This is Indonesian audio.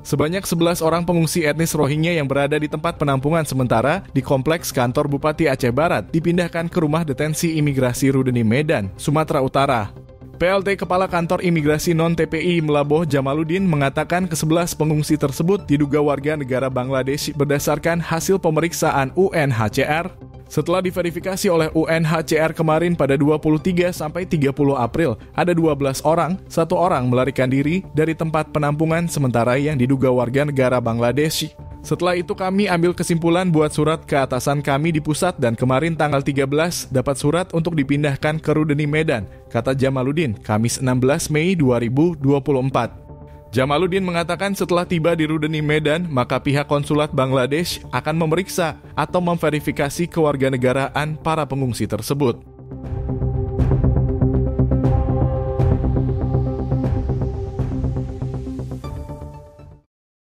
Sebanyak 11 orang pengungsi etnis Rohingya yang berada di tempat penampungan sementara di kompleks kantor Bupati Aceh Barat dipindahkan ke rumah detensi imigrasi Rudeni Medan, Sumatera Utara. PLT Kepala Kantor Imigrasi Non-TPI Melaboh Jamaluddin mengatakan ke-11 pengungsi tersebut diduga warga negara Bangladesh berdasarkan hasil pemeriksaan UNHCR. Setelah diverifikasi oleh UNHCR kemarin pada 23 sampai 30 April, ada 12 orang, 1 orang melarikan diri dari tempat penampungan sementara yang diduga warga negara Bangladesh. Setelah itu kami ambil kesimpulan buat surat ke atasan kami di pusat dan kemarin tanggal 13 dapat surat untuk dipindahkan ke Rudeni Medan, kata Jamaluddin, Kamis 16 Mei 2024. Jamaluddin mengatakan setelah tiba di Rudeni Medan, maka pihak konsulat Bangladesh akan memeriksa atau memverifikasi kewarganegaraan para pengungsi tersebut.